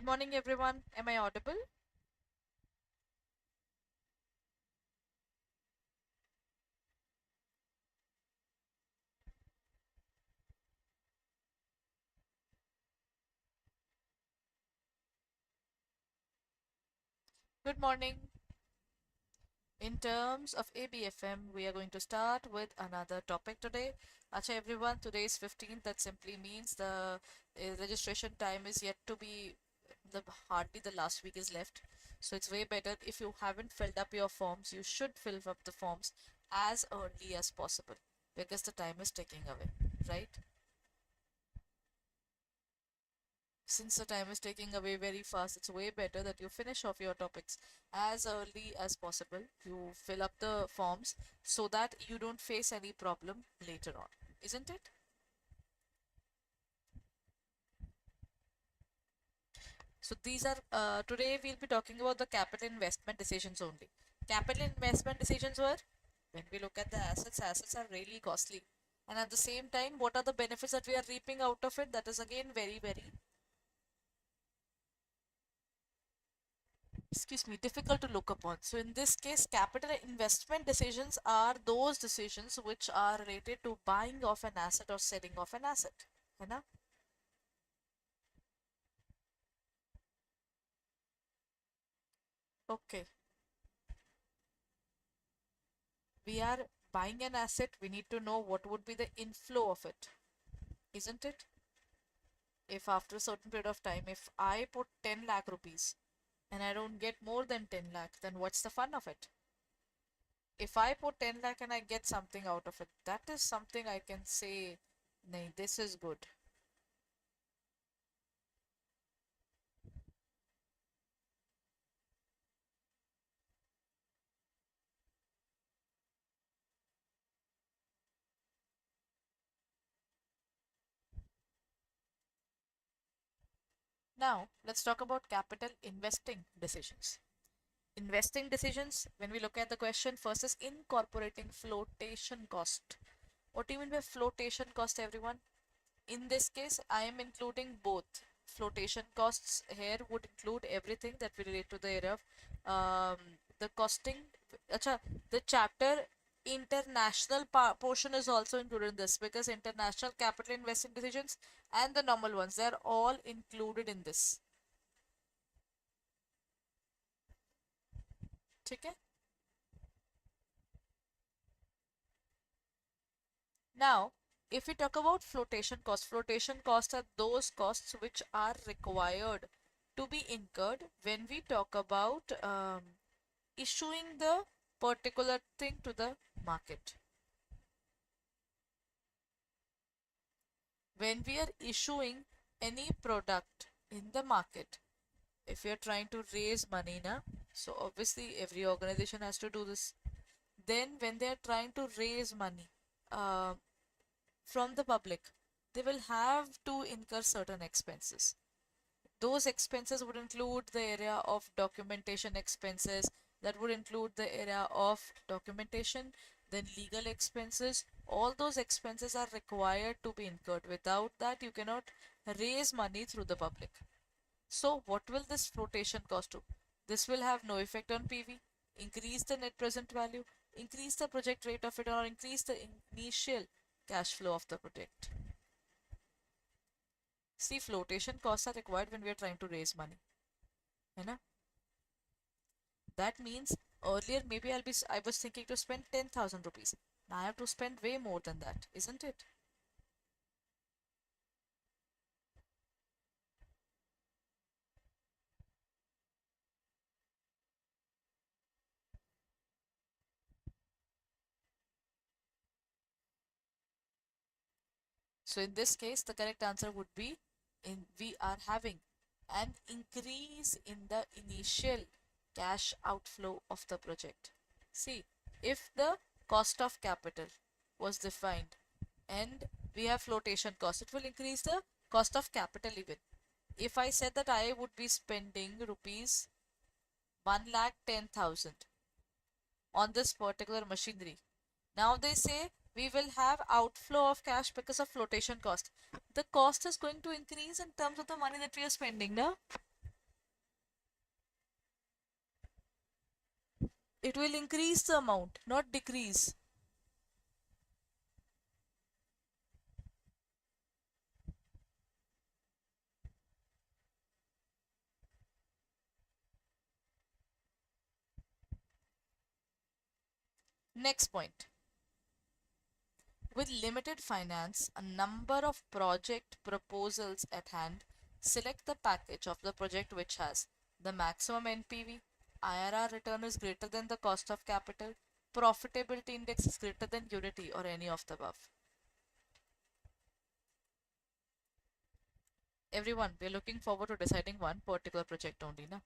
Good morning, everyone. Am I audible? Good morning. In terms of ABFM, we are going to start with another topic today. Acha, everyone, today is 15th. That simply means the registration time is yet to be, hardly the last week is left. So it's way better if you haven't filled up your forms, you should fill up the forms as early as possible because the time is ticking away, right? Since the time is taking away very fast, it's way better that you finish off your topics as early as possible. You fill up the forms so that you don't face any problem later on, isn't it? So these are today we'll be talking about the capital investment decisions only. Capital investment decisions were when we look at the assets are really costly. And at the same time, what are the benefits that we are reaping out of it? That is again very, excuse me, difficult to look upon. So in this case, capital investment decisions are those decisions which are related to buying of an asset or selling of an asset. है ना? Okay, we are buying an asset, we need to know what would be the inflow of it, isn't it? If after a certain period of time, if I put 10 lakh rupees and I don't get more than 10 lakh, then what's the fun of it? If I put 10 lakh and I get something out of it, that is something I can say, nay, this is good. Now, let's talk about capital investing decisions. Investing decisions, when we look at the question, first is incorporating flotation cost. What do you mean by flotation cost, everyone? In this case, I am including both. Flotation costs here would include everything that we relate to the area of the costing. Acha, the chapter international portion is also included in this because international capital investing decisions and the normal ones, they're all included in this. ठीक है? Now, if we talk about flotation costs are those costs which are required to be incurred when we talk about issuing the particular thing to the market. When we are issuing any product in the market, if you're trying to raise money now, so obviously every organization has to do this. Then when they are trying to raise money, uh, from the public, they will have to incur certain expenses. Those expenses would include the area of documentation expenses, that would include the area of documentation, then legal expenses. All those expenses are required to be incurred. Without that, you cannot raise money through the public. So, what will this flotation cost do? This will have no effect on PV, increase the net present value, increase the project rate of return, or increase the initial cash flow of the project. See, flotation costs are required when we are trying to raise money. है ना? That means earlier maybe I was thinking to spend 10,000 rupees. Now I have to spend way more than that, isn't it? So in this case, the correct answer would be we are having an increase in the initial cash outflow of the project. See, if the cost of capital was defined and we have flotation cost, it will increase the cost of capital even. If I said that I would be spending rupees 1,10,000 on this particular machinery, now they say we will have outflow of cash because of flotation cost. The cost is going to increase in terms of the money that we are spending, no? It will increase the amount, not decrease. Next point. With limited finance, a number of project proposals at hand, select the package of the project which has the maximum NPV, IRR return is greater than the cost of capital, profitability index is greater than unity or any of the above. Everyone, we are looking forward to deciding one particular project only, na?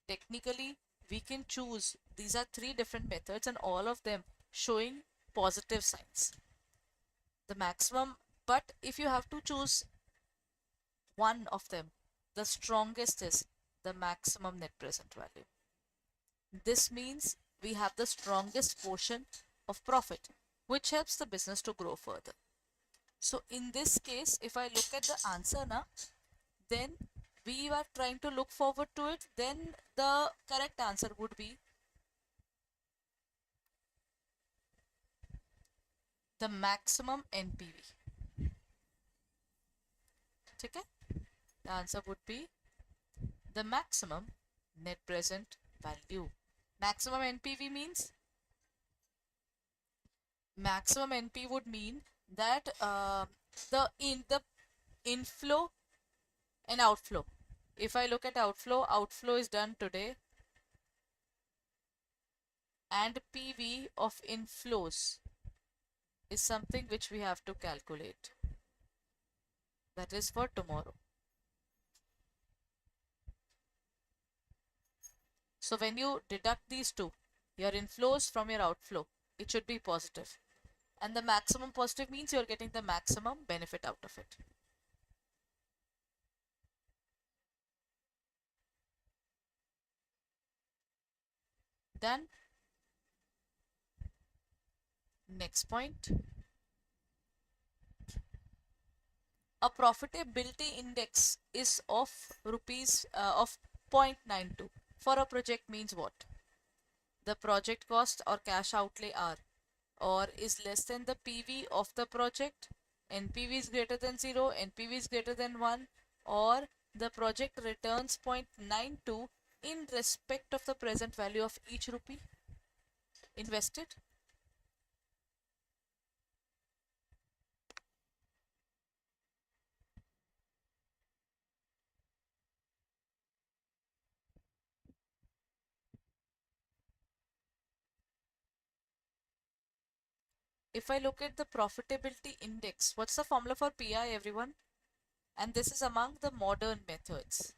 Technically, we can choose. These are three different methods and all of them showing positive signs. The maximum, but if you have to choose one of them, the strongest is the maximum net present value. This means we have the strongest portion of profit, which helps the business to grow further. So in this case, if I look at the answer now, then we are trying to look forward to it, then the correct answer would be the maximum NPV. Okay? The answer would be the maximum net present value. Maximum NPV means maximum NP would mean that the inflow and outflow. If I look at outflow is done today, and PV of inflows is something which we have to calculate. That is for tomorrow. So when you deduct these two, your inflows from your outflow, it should be positive. And the maximum positive means you're getting the maximum benefit out of it. Then, next point. A profitability index is of rupees of 0.92 for a project means what? The project cost or cash outlay are or is less than the PV of the project, NPV is greater than 0, NPV is greater than 1, or the project returns 0.92 in respect of the present value of each rupee invested. If I look at the profitability index, what's the formula for PI, everyone? And this is among the modern methods.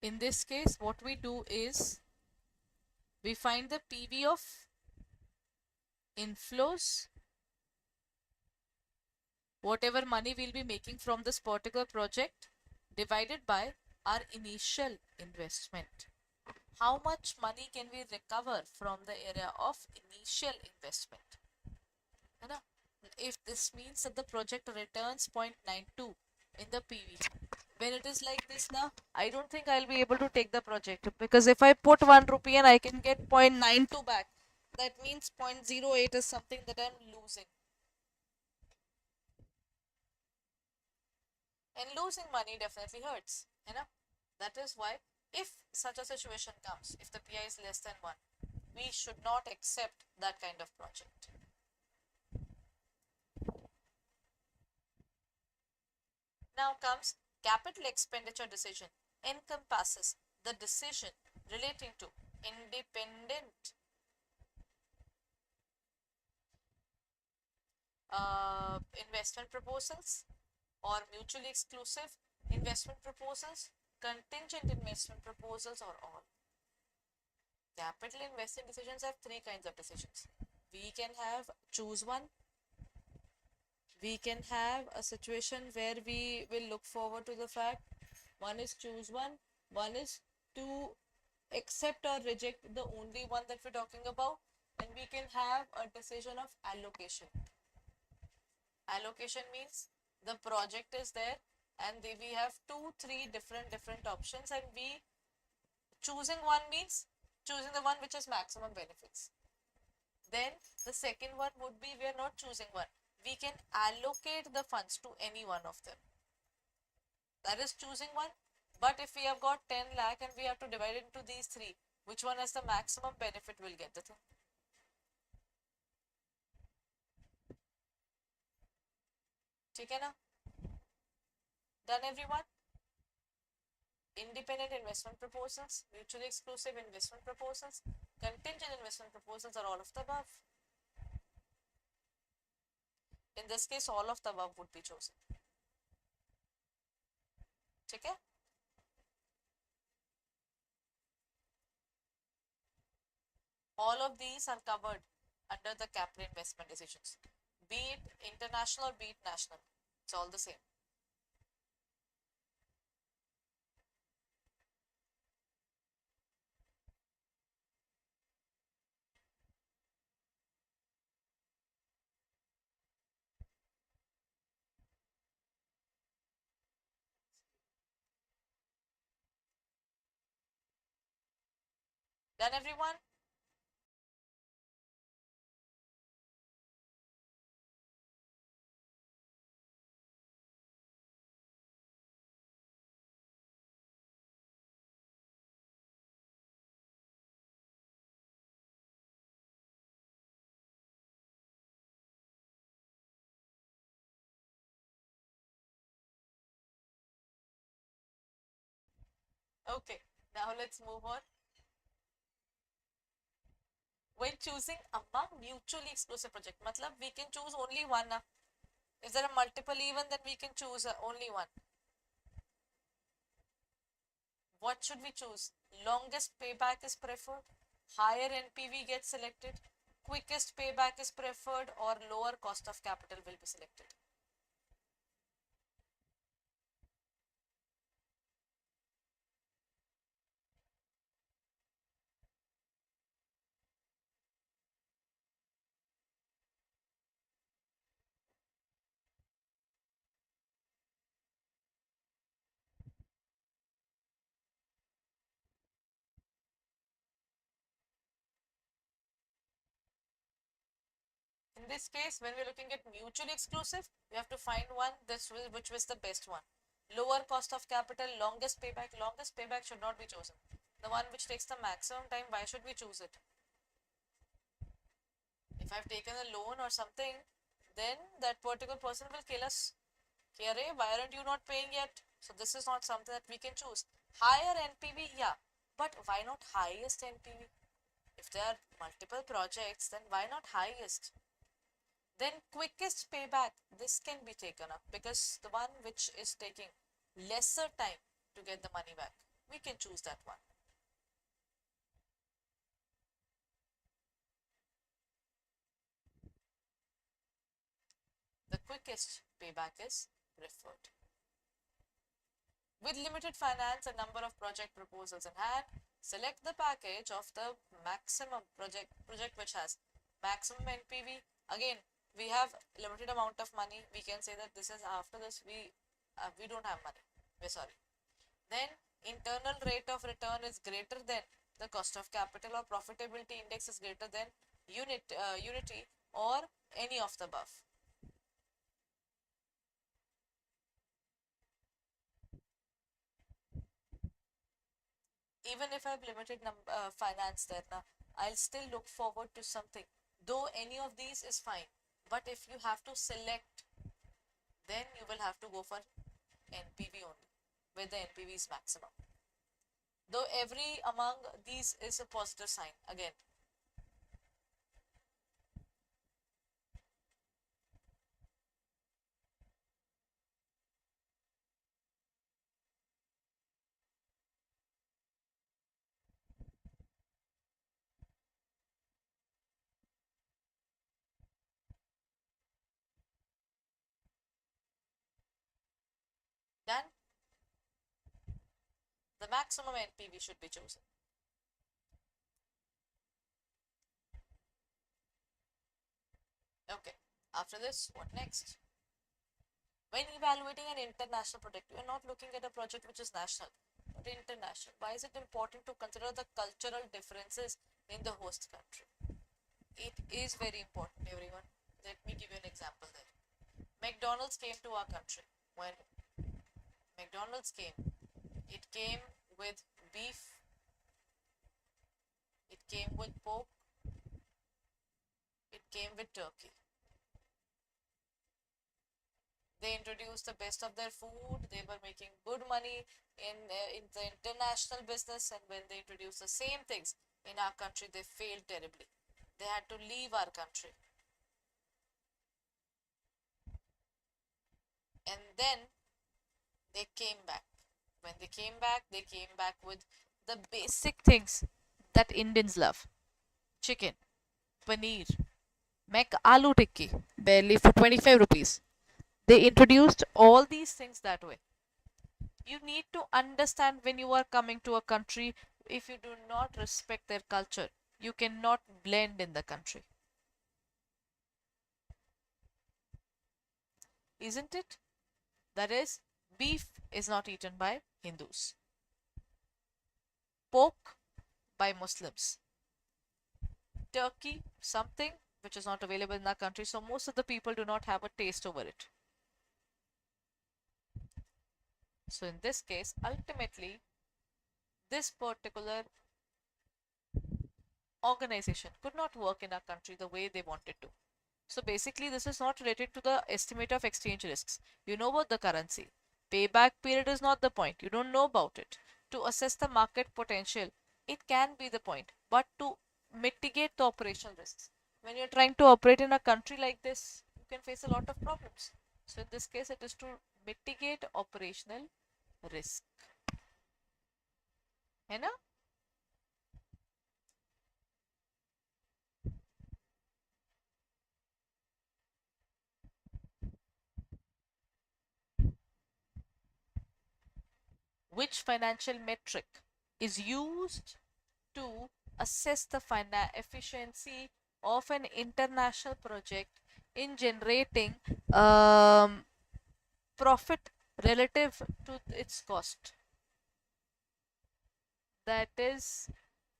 In this case, what we do is we find the PV of inflows, whatever money we'll be making from this particular project, divided by our initial investment. How much money can we recover from the area of initial investment? If this means that the project returns 0.92 in the PV, when it is like this now, I don't think I'll be able to take the project, because if I put 1 rupee and I can get 0.92 back, that means 0.08 is something that I'm losing. And losing money definitely hurts, That is why, if such a situation comes, if the PI is less than 1, we should not accept that kind of project. Now comes capital expenditure decision. Encompasses the decision relating to independent investment proposals or mutually exclusive investment proposals, contingent investment proposals or all. Capital investing decisions have three kinds of decisions. We can have choose one. We can have a situation where we will look forward to the fact one is choose one is to accept or reject the only one that we're talking about. Then we can have a decision of allocation. Allocation means the project is there and we have two, three different options, and we choosing one means choosing the one which has maximum benefits. Then the second one would be we are not choosing one. We can allocate the funds to any one of them. That is choosing one. But if we have got 10 lakh and we have to divide it into these three, which one has the maximum benefit will get the thing. Okay, na? Done, everyone? Independent investment proposals, mutually exclusive investment proposals, contingent investment proposals are all of the above. In this case, all of the above would be chosen. Okay? All of these are covered under the capital investment decisions, be it international or be it national. It's all the same. Done, everyone? Okay, now let's move on. When choosing among mutually exclusive project, matlab we can choose only one. If there are multiple even, then we can choose only one. What should we choose? Longest payback is preferred, higher NPV gets selected, quickest payback is preferred, or lower cost of capital will be selected. In this case, when we're looking at mutually exclusive, we have to find one which was the best one. Lower cost of capital, longest payback. Longest payback should not be chosen. The one which takes the maximum time, why should we choose it? If I've taken a loan or something, then that particular person will kill us. Kare, why aren't you not paying yet? So this is not something that we can choose. Higher NPV, yeah. But why not highest NPV? If there are multiple projects, then why not highest? Then quickest payback, this can be taken up because the one which is taking lesser time to get the money back, we can choose that one. The quickest payback is preferred. With limited finance and number of project proposals in hand, select the package of the maximum project which has maximum NPV. Again, we have limited amount of money. We can say that this is after this we don't have money. We're sorry. Then internal rate of return is greater than the cost of capital, or profitability index is greater than unity, or any of the above. Even if I have limited finance there now, I'll still look forward to something. Though any of these is fine, but if you have to select, then you will have to go for NPV only, where the NPV is maximum. Though every among these is a positive sign again. Done? The maximum NPV should be chosen. Okay. After this, what next? When evaluating an international project, we are not looking at a project which is national, but international. Why is it important to consider the cultural differences in the host country? It is very important, everyone. Let me give you an example there. McDonald's came to our country. When McDonald's came, it came with beef, it came with pork, it came with turkey. They introduced the best of their food. They were making good money in the international business, and when they introduced the same things in our country, they failed terribly. They had to leave our country. And then they came back. When they came back with the basic things that Indians love: chicken, paneer, make aloo tikki, barely for 25 rupees. They introduced all these things that way. You need to understand when you are coming to a country, if you do not respect their culture, you cannot blend in the country. Isn't it? That is, beef is not eaten by Hindus, pork by Muslims, turkey, something which is not available in our country, so most of the people do not have a taste over it. So in this case, ultimately, this particular organization could not work in our country the way they wanted to. So basically, this is not related to the estimate of exchange risks. You know about the currency. Payback period is not the point. You don't know about it. To assess the market potential, it can be the point. But to mitigate the operational risks, when you're trying to operate in a country like this, you can face a lot of problems. So in this case, it is to mitigate operational risk. है ना? Which financial metric is used to assess the efficiency of an international project in generating profit relative to its cost? That is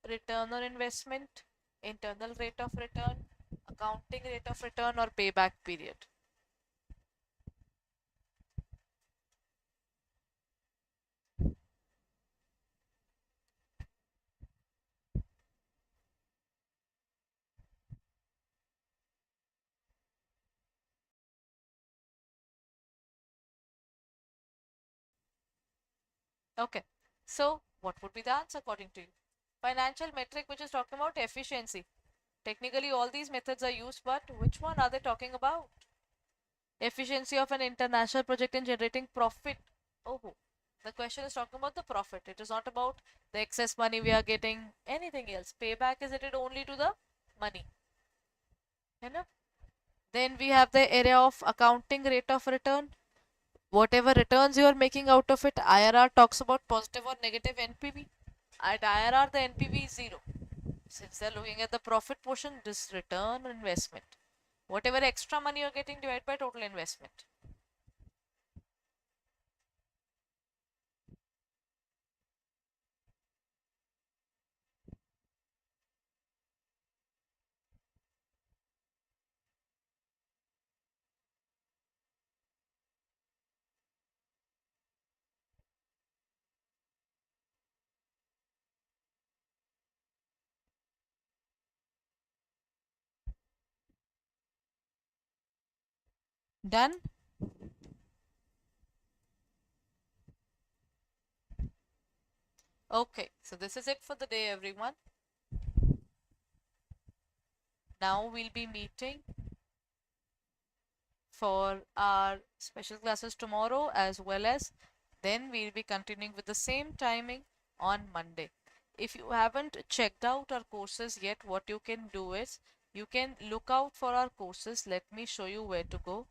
return on investment, internal rate of return, accounting rate of return, or payback period. Okay, so what would be the answer according to you? Financial metric which is talking about efficiency. Technically, all these methods are used, but which one are they talking about? Efficiency of an international project in generating profit. Oh, the question is talking about the profit. It is not about the excess money we are getting, anything else. Payback is related only to the money. You know? Then we have the area of accounting rate of return. Whatever returns you are making out of it, IRR talks about positive or negative NPV. At IRR, the NPV is zero. Since they're looking at the profit portion, this return on investment. Whatever extra money you're getting, divided by total investment. Done? Okay, so this is it for the day, everyone. Now we'll be meeting for our special classes tomorrow, as well as then we'll be continuing with the same timing on Monday. If you haven't checked out our courses yet, what you can do is you can look out for our courses. Let me show you where to go.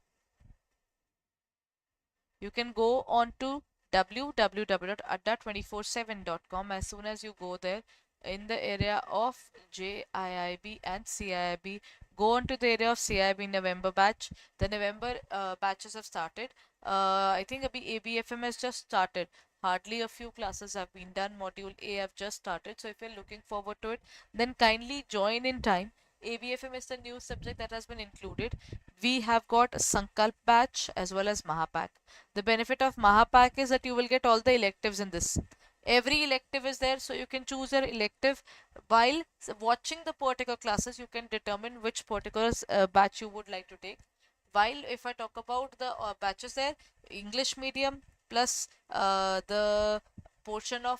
you can go on to www.adda247.com. As soon as you go there, in the area of JIIB and CIIB, go on to the area of CIIB November batch. The November batches have started. I think ABFM has just started. Hardly a few classes have been done. Module A have just started. So if you're looking forward to it, then kindly join in time. ABFM is the new subject that has been included. We have got Sankalp batch as well as Mahapak. The benefit of Mahapak is that you will get all the electives in this. Every elective is there, so you can choose your elective. While watching the particular classes, you can determine which particular batch you would like to take. While if I talk about the batches there, English medium plus the portion of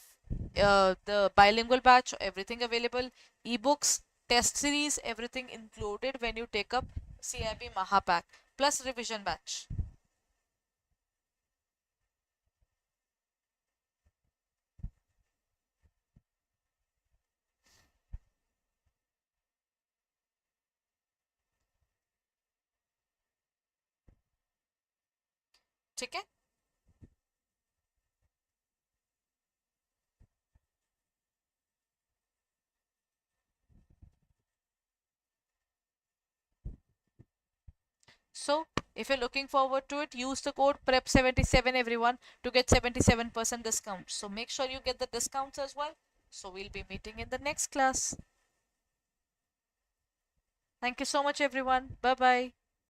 the bilingual batch, everything available, ebooks, test series, everything included when you take up CIB Mahapak plus revision batch. ठीक है. So if you're looking forward to it, use the code PREP77 everyone to get 77% discount. So make sure you get the discounts as well. So we'll be meeting in the next class. Thank you so much everyone. Bye bye.